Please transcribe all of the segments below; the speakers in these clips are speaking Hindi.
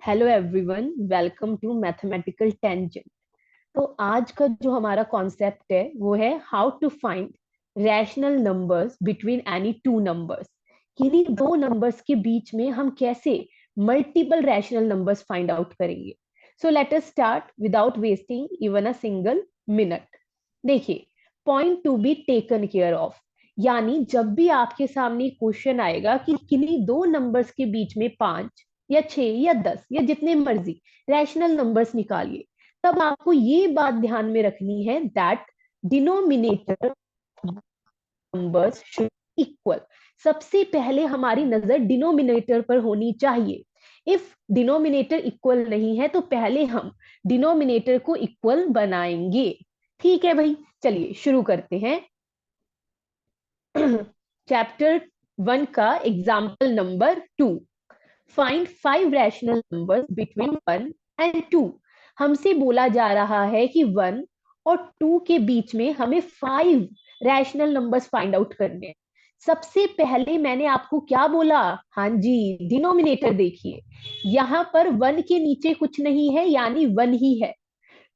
Hello everyone, welcome to mathematical tangent. तो आज का जो हमारा कॉन्सेप्ट है वो है how to find rational numbers between any two numbers. किन्हीं दो नंबर्स के बीच में हम कैसे multiple rational numbers find out करेंगे। So let us start without wasting even a single minute. देखिए, point to be taken care of, यानी जब भी आपके सामने क्वेश्चन आएगा कि किन्हीं दो नंबर्स के बीच में 5 या 6 या 10 या जितने मर्जी रैशनल नंबर्स निकालिए, तब आपको ये बात ध्यान में रखनी है that denominator numbers should equal. सबसे पहले हमारी नजर डिनोमिनेटर पर होनी चाहिए। इफ डिनोमिनेटर इक्वल नहीं है तो पहले हम डिनोमिनेटर को इक्वल बनाएंगे। ठीक है भाई, चलिए शुरू करते हैं। चैप्टर 1 का example number 2, find 5 rational numbers between 1 and 2। हमसे बोला जा रहा है कि 1 और 2 के बीच में हमें 5 रैशनल नंबर्स फाइंड आउट करने हैं। सबसे पहले मैंने आपको क्या बोला? हाँ जी, डिनोमिनेटर देखिए, यहां पर 1 के नीचे कुछ नहीं है यानी 1 ही है,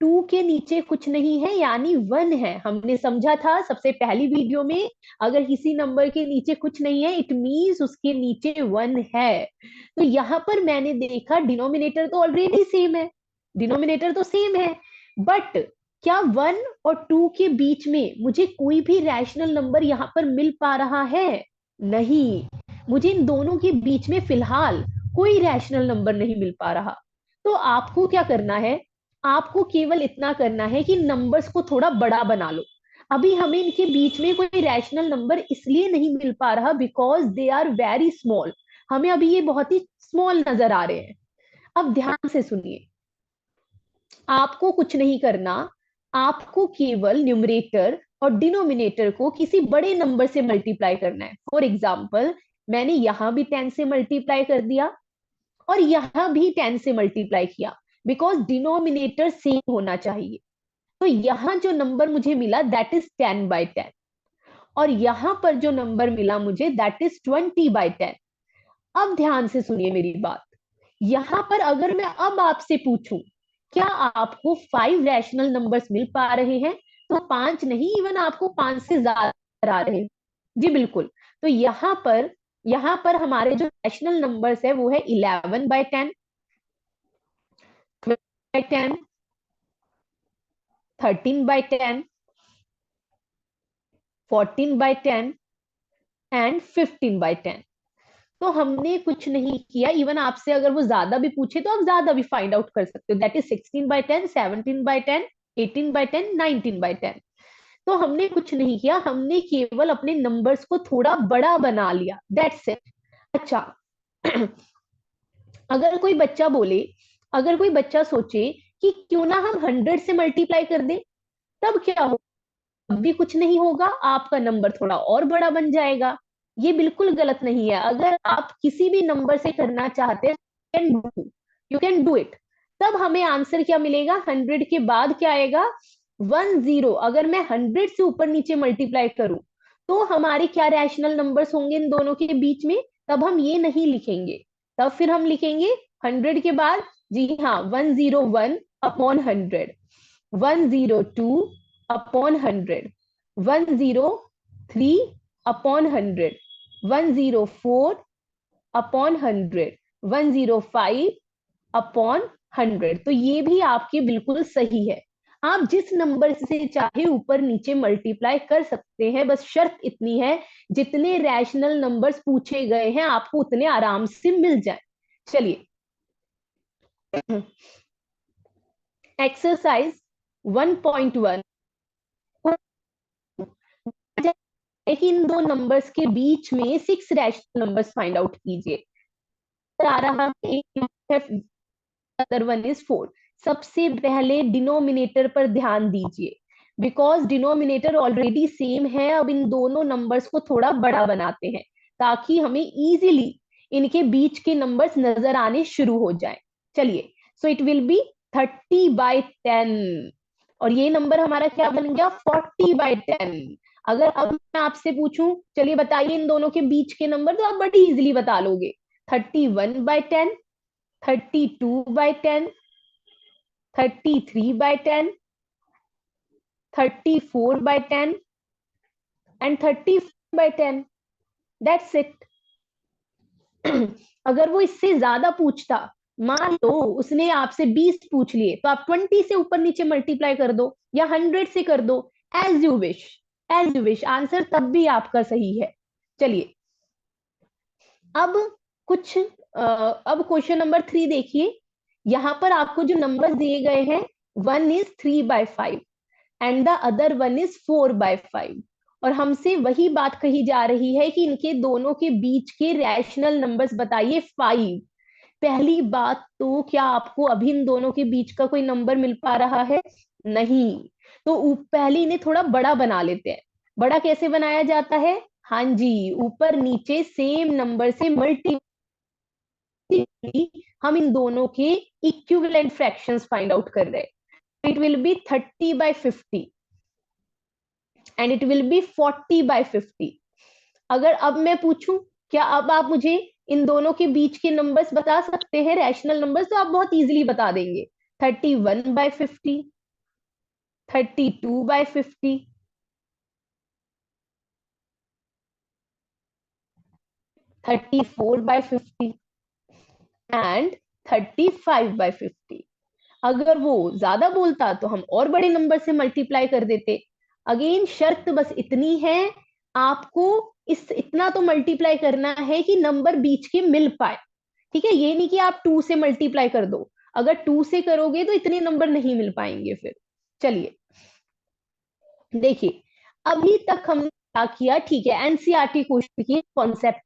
2 के नीचे कुछ नहीं है यानी 1 है। हमने समझा था सबसे पहली वीडियो में, अगर किसी नंबर के नीचे कुछ नहीं है इट मींस उसके नीचे 1 है। तो यहां पर मैंने देखा डिनोमिनेटर तो ऑलरेडी सेम है, डिनोमिनेटर तो सेम है, बट क्या 1 और 2 के बीच में मुझे कोई भी रैशनल नंबर यहां पर मिल पा रहा है? नहीं, मुझे इन दोनों के बीच में फिलहाल कोई रैशनल नंबर नहीं मिल पा रहा। तो आपको क्या करना है? आपको केवल इतना करना है कि नंबर्स को थोड़ा बड़ा बना लो। अभी हमें इनके बीच में कोई रैशनल नंबर इसलिए नहीं मिल पा रहा because they are very small. हमें अभी ये बहुत ही स्मॉल नजर आ रहे हैं। अब ध्यान से सुनिए, आपको कुछ नहीं करना, आपको केवल न्यूमरेटर और डिनोमिनेटर को किसी बड़े नंबर से मल्टीप्लाई करना है। फॉर एग्जाम्पल, मैंने यहां भी 10 से मल्टीप्लाई कर दिया और यहां भी 10 से मल्टीप्लाई किया, बिकॉज डिनोमिनेटर सेम होना चाहिए। तो यहां जो नंबर मुझे मिला दैट इज 10/10, और यहां पर जो नंबर मिला मुझे दैट इज 20/10। अब ध्यान से सुनिए मेरी बात, यहां पर अगर मैं अब आपसे पूछूं क्या आपको 5 रैशनल नंबर्स मिल पा रहे हैं, तो 5 नहीं, इवन आपको 5 से ज्यादा आ रहे हैं। जी बिल्कुल। तो यहां पर हमारे जो रैशनल नंबर्स है वो है 11/10, 12/10, 13/10, 14/10 एंड 15/10। तो हमने कुछ नहीं किया, इवन आपसे अगर वो ज्यादा भी पूछे तो आप ज्यादा भी फाइंड आउट कर सकते हो, दैट इज 16/10, 17/10, 18/10, 19/10। तो हमने कुछ नहीं किया, हमने केवल अपने नंबर्स को थोड़ा बड़ा बना लिया, दैट्स इट। अच्छा, अगर कोई बच्चा बोले, अगर कोई बच्चा सोचे कि क्यों ना हम 100 से मल्टीप्लाई कर दें, तब क्या होगा? भी कुछ नहीं होगा, आपका नंबर थोड़ा और बड़ा बन जाएगा। ये बिल्कुल गलत नहीं है। अगर आप किसी भी नंबर से करना चाहते हैं, यू कैन डू इट। तब हमें आंसर क्या मिलेगा? 100 के बाद क्या आएगा? 10। अगर मैं 100 से ऊपर नीचे मल्टीप्लाई करूं तो हमारे क्या रैशनल नंबर्स होंगे इन दोनों के बीच में? तब हम ये नहीं लिखेंगे, तब फिर हम लिखेंगे 100 के बाद, जी हाँ, 101/100, 102/100, 103/100, 104/100, 105/100। तो ये भी आपके बिल्कुल सही है। आप जिस नंबर से चाहे ऊपर नीचे मल्टीप्लाई कर सकते हैं, बस शर्त इतनी है जितने रैशनल नंबर्स पूछे गए हैं आपको उतने आराम से मिल जाए। चलिए, एक्सरसाइज 1.1, इन दो नंबर्स के बीच में 6 रैशनल नंबर्स फाइंड आउट कीजिए। आ रहा है अदर वन इज 4। सबसे पहले डिनोमिनेटर पर ध्यान दीजिए, बिकॉज डिनोमिनेटर ऑलरेडी सेम है। अब इन दोनों नंबर्स को थोड़ा बड़ा बनाते हैं ताकि हमें इजीली इनके बीच के नंबर्स नजर आने शुरू हो जाए। चलिए, सो इट विल बी 30/10, और ये नंबर हमारा क्या बन गया? 40/10। अगर अब मैं आपसे पूछूं, चलिए बताइए इन दोनों के बीच के नंबर, तो आप बड़ी इजीली बता लोगे। 31/10, 32/10, 33/10, 34/10 एंड 34/10। That's it. अगर वो इससे ज्यादा पूछता, मान लो उसने आपसे 20 पूछ लिए, तो आप 20 से ऊपर नीचे मल्टीप्लाई कर दो या 100 से कर दो, as you wish. As you wish, answer तब भी आपका सही है। चलिए अब कुछ अब क्वेश्चन नंबर 3 देखिए। यहां पर आपको जो नंबर दिए गए हैं, one is 3/5 and the other one is 4/5, और हमसे वही बात कही जा रही है कि इनके दोनों के बीच के रैशनल नंबर्स बताइए 5। पहली बात तो क्या आपको अभी इन दोनों के बीच का कोई नंबर मिल पा रहा है? नहीं। तो पहले इन्हें थोड़ा बड़ा बना लेते हैं। बड़ा कैसे बनाया जाता है? हाँ जी, ऊपर नीचे सेम नंबर से मल्टी, हम इन दोनों के इक्विवेलेंट फ्रैक्शंस फाइंड आउट कर रहे हैं। It will be 30/50 and it will be 40/50। अगर अब मैं पूछूं, क्या अब आप मुझे इन दोनों के बीच के नंबर्स बता सकते हैं, रैशनल नंबर्स? तो आप बहुत इजीली बता देंगे। 31/50, 32/50, 34/50 एंड 35/50। अगर वो ज्यादा बोलता तो हम और बड़े नंबर से मल्टीप्लाई कर देते। अगेन शर्त बस इतनी है, आपको इस इतना तो मल्टीप्लाई करना है कि नंबर बीच के मिल पाए। ठीक है, ये नहीं कि आप 2 से मल्टीप्लाई कर दो। अगर 2 से करोगे तो इतने नंबर नहीं मिल पाएंगे फिर। चलिए देखिए, अभी तक हमने क्या किया, ठीक है, एनसीईआरटी क्वेश्चन की कॉन्सेप्ट।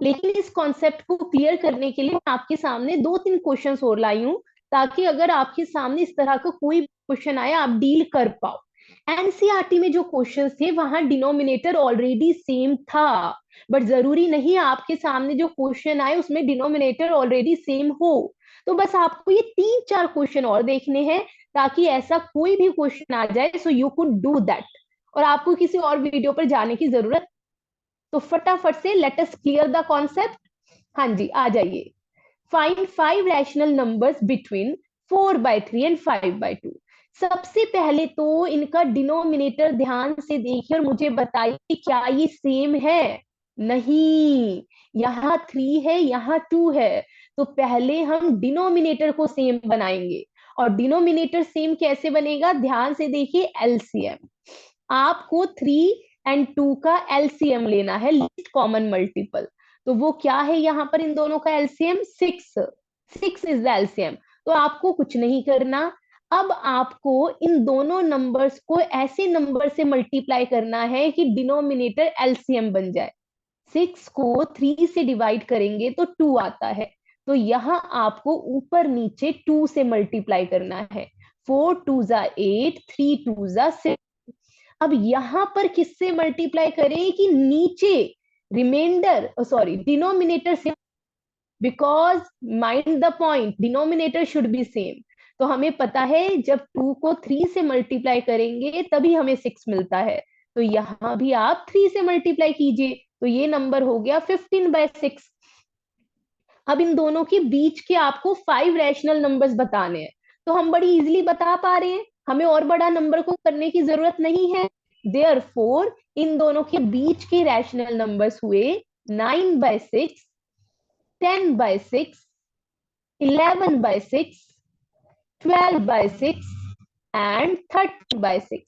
लेकिन इस कॉन्सेप्ट को क्लियर करने के लिए मैं आपके सामने 2-3 क्वेश्चंस और लाई हूं, ताकि अगर आपके सामने इस तरह का कोई क्वेश्चन आए आप डील कर पाओ। एनसीईआरटी में जो क्वेश्चंस थे वहां डिनोमिनेटर ऑलरेडी सेम था, बट जरूरी नहीं आपके सामने जो क्वेश्चन आए उसमें डिनोमिनेटर ऑलरेडी सेम हो। तो बस आपको ये 3-4 क्वेश्चन और देखने हैं, ताकि ऐसा कोई भी क्वेश्चन आ जाए so you could do that, और आपको किसी और वीडियो पर जाने की जरूरत। तो फटाफट से let us clear the concept. हाँ जी, आ जाइए। Find 5 rational numbers between 4/3 and 5/2। सबसे पहले तो इनका डिनोमिनेटर ध्यान से देखिए और मुझे बताइए क्या ये सेम है? नहीं, यहाँ 3 है, यहाँ 2 है। तो पहले हम डिनोमिनेटर को सेम बनाएंगे। और डिनोमिनेटर सेम कैसे बनेगा? ध्यान से देखिए, एलसीएम। आपको 3 और 2 का एलसीएम लेना है, लीस्ट कॉमन मल्टीपल। तो वो क्या है यहाँ पर इन दोनों का एलसीएम? 6। 6 is the LCM. तो आपको कुछ नहीं करना, अब आपको इन दोनों नंबर्स को ऐसे नंबर से मल्टीप्लाई करना है कि डिनोमिनेटर एलसीएम बन जाए। 6 को 3 से डिवाइड करेंगे तो 2 आता है। तो यहाँ आपको ऊपर नीचे 2 से मल्टीप्लाई करना है। 4 2 ज़ा 8, 3 2 ज़ा 6। अब यहां पर किससे मल्टीप्लाई करें कि नीचे रिमाइंडर, सॉरी, डिनोमिनेटर से, because mind the point, denominator should be same. तो हमें पता है जब 2 को 3 से मल्टीप्लाई करेंगे तभी हमें 6 मिलता है। तो यहां भी आप 3 से मल्टीप्लाई कीजिए, तो ये नंबर हो गया 15/6। अब इन दोनों के बीच के आपको 5 रैशनल नंबर्स बताने हैं, तो हम बड़ी इजीली बता पा रहे हैं, हमें और बड़ा नंबर को करने की जरूरत नहीं है। देयरफॉर इन दोनों के बीच के रैशनल नंबर्स हुए 9/6, 10/6, 11/6, 12/6 एंड 13/6।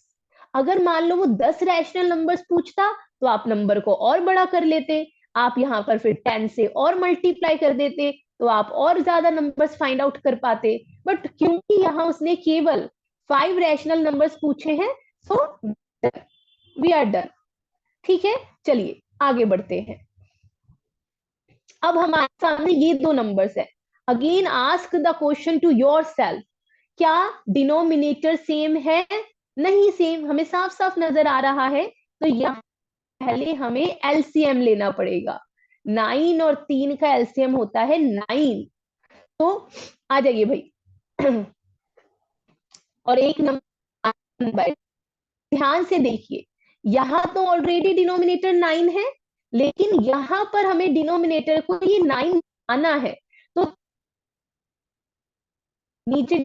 अगर मान लो वो 10 रैशनल नंबर्स पूछता तो आप नंबर को और बड़ा कर लेते, आप यहां पर फिर 10 से और मल्टीप्लाई कर देते, तो आप और ज्यादा नंबर्स फाइंड आउट कर पाते। बट क्योंकि यहां उसने केवल 5 रैशनल नंबर्स पूछे हैं, सो वी आर डन। ठीक है, चलिए आगे बढ़ते हैं। अब हमारे सामने ये दो नंबर्स है। Again ask the question to yourself, क्या डिनोमिनेटर सेम है? नहीं सेम, हमें साफ साफ नजर आ रहा है। तो यहाँ पहले हमें एलसीएम लेना पड़ेगा। 9 और 3 का एलसीएम होता है 9। तो आ जाइए भाई। और एक नंबर ध्यान से देखिए, यहां तो ऑलरेडी डिनोमिनेटर 9 है, लेकिन यहां पर हमें डिनोमिनेटर को ये 9 आना है। तो नीचे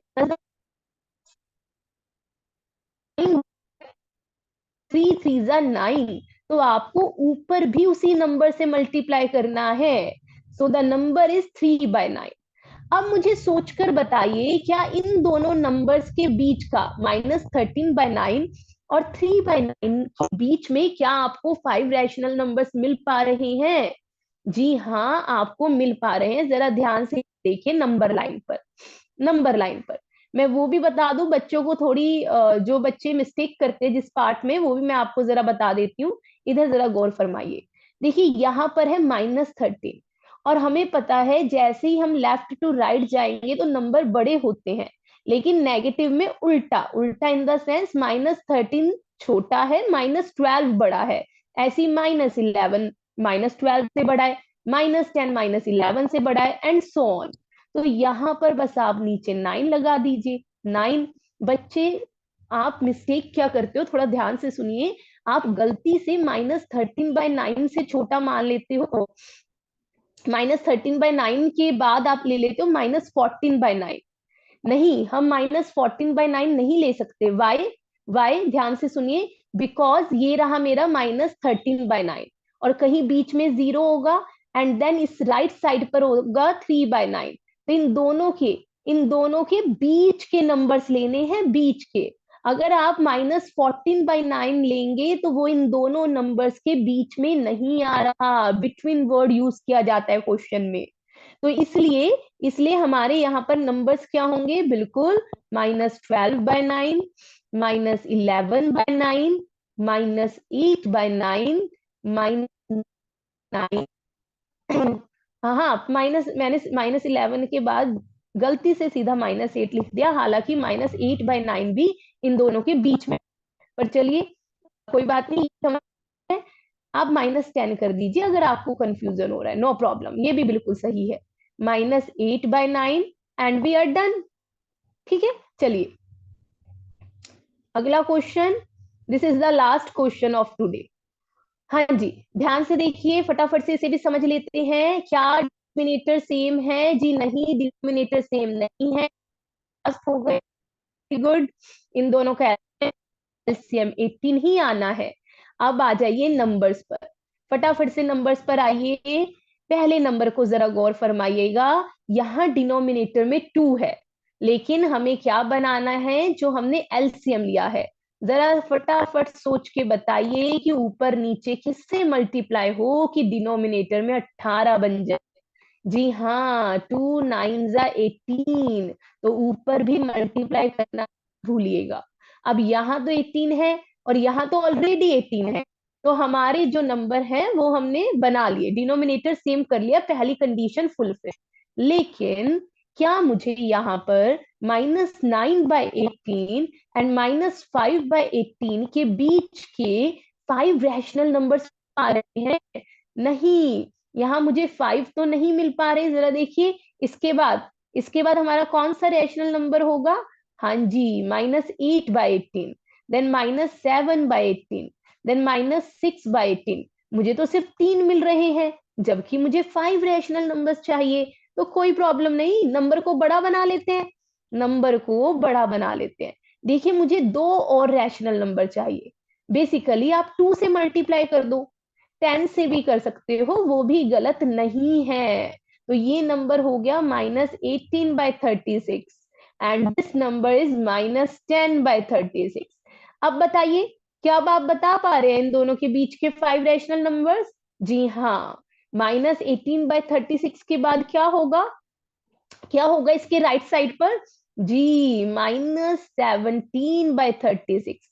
3 3 9, तो आपको ऊपर भी उसी नंबर से मल्टीप्लाई करना है। So the number is 3/9। अब मुझे सोचकर बताइए, क्या इन दोनों नंबर्स के बीच का -13/9 और 3/9 के बीच में क्या आपको 5 रैशनल नंबर्स मिल पा रहे हैं? जी हाँ, आपको मिल पा रहे हैं। जरा ध्यान से देखिए नंबर लाइन पर। नंबर लाइन पर मैं वो भी बता दूं बच्चों को, थोड़ी जो बच्चे मिस्टेक करते हैं जिस पार्ट में, वो भी मैं आपको जरा बता देती हूँ। इधर जरा गौर फरमाइए। देखिए यहाँ पर है -13, और हमें पता है जैसे ही हम लेफ्ट टू राइट जाएंगे तो नंबर बड़े होते हैं, लेकिन नेगेटिव में उल्टा उल्टा इन द सेंस -13 छोटा है, -12 बड़ा है। ऐसी -11 -12 से बड़ा है, -10 -11 से बड़ा है, एंड सो ऑन। तो यहाँ पर बस आप नीचे 9 लगा दीजिए। 9। बच्चे, आप मिस्टेक क्या करते हो, थोड़ा ध्यान से सुनिए। आप गलती से -13/9 से छोटा मान लेते हो। -13/9 के बाद आप ले लेते हो -14/9। नहीं, हम -14/9 नहीं ले सकते। वाई? वाई, ध्यान से सुनिए। बिकॉज ये रहा मेरा -13/9, और कहीं बीच में 0 होगा, एंड देन इस राइट साइड पर होगा 3/9। तो इन दोनों के बीच के नंबर्स लेने हैं, बीच के। अगर आप -14/9 लेंगे तो वो इन दोनों नंबर्स के बीच में नहीं आ रहा। बिटवीन वर्ड यूज किया जाता है क्वेश्चन में। तो इसलिए इसलिए हमारे यहाँ पर नंबर्स क्या होंगे? बिल्कुल -12/9, -11/9, -8/9, -9। हाँ हाँ, मैंने -11 के बाद गलती से सीधा -8 लिख दिया, हालांकि -8/9 भी इन दोनों के बीच में। पर चलिए, कोई बात नहीं, समझ है। आप -10 कर दीजिए अगर आपको कंफ्यूजन हो रहा है, नो प्रॉब्लम, ये भी बिल्कुल सही है। -8/9 एंड वी आर डन। ठीक है, चलिए अगला question. This is the last question of today. हाँ जी, ध्यान से देखिए, फटाफट से इसे भी समझ लेते हैं। क्या डिनोमिनेटर सेम है? जी नहीं, डिनोमिनेटर सेम नहीं है। हो गए, गुड। इन दोनों का एलसीएम 18 ही आना है। अब आ जाइए नंबर्स पर, फटाफट से नंबर्स पर आइए। पहले नंबर को जरा गौर फरमाइएगा। यहाँ डिनोमिनेटर में 2 है, लेकिन हमें क्या बनाना है? जो हमने एलसीएम लिया है। जरा फटाफट सोच के बताइए कि ऊपर नीचे किससे मल्टीप्लाई हो कि डिनोमिनेटर में 18 बन जाए। जी हाँ, 2 9 जा 18, तो ऊपर भी मल्टीप्लाई करना भूलिएगा। अब यहाँ तो 18 है, और यहाँ तो ऑलरेडी 18 है, तो हमारे जो नंबर है वो हमने बना लिए, डिनोमिनेटर सेम कर लिया, पहली कंडीशन फुलफिल। लेकिन क्या मुझे यहाँ पर -9/18 एंड -5/18 के बीच के 5 रैशनल नंबर्स आ रहे हैं? नहीं, यहाँ मुझे 5 तो नहीं मिल पा रहे। जरा देखिए, इसके बाद हमारा कौन सा रैशनल नंबर होगा? हाँ जी, -8/18, देन -7/18, देन -6/18। मुझे तो सिर्फ 3 मिल रहे हैं, जबकि मुझे 5 रैशनल नंबर्स चाहिए। तो कोई प्रॉब्लम नहीं, नंबर को बड़ा बना लेते हैं। नंबर को बड़ा बना लेते हैं। देखिए, मुझे 2 और रैशनल नंबर चाहिए। बेसिकली आप 2 से मल्टीप्लाई कर दो, 10 से भी कर सकते हो, वो भी गलत नहीं है। तो ये नंबर हो गया -18/36, एंड दिस नंबर इज -10/36। अब बताइए, क्या अब आप बता पा रहे हैं इन दोनों के बीच के 5 रैशनल नंबर्स? जी हाँ। -18/36 के बाद क्या होगा? क्या होगा इसके राइट साइड पर? जी, -17/36।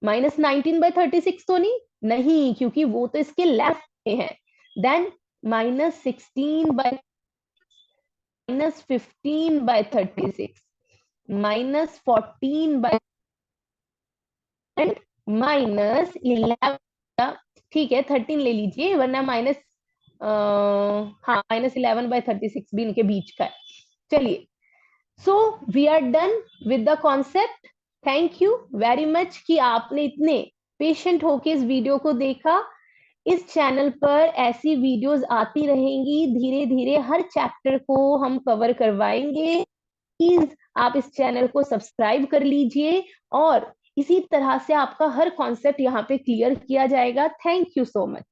-19/36 तो नहीं, नहीं, क्योंकि वो तो इसके लेफ्ट में है। देन -15/36, -14 -11। ठीक है, 13 ले लीजिए, वरना हाँ, -11/36 भी इनके बीच का है। चलिए, so we are done with the concept. Thank you very much कि आपने इतने पेशेंट होके इस वीडियो को देखा। इस चैनल पर ऐसी वीडियोस आती रहेंगी, धीरे धीरे हर चैप्टर को हम कवर करवाएंगे। प्लीज आप इस चैनल को सब्सक्राइब कर लीजिए, और इसी तरह से आपका हर कॉन्सेप्ट यहाँ पे क्लियर किया जाएगा। Thank you so much.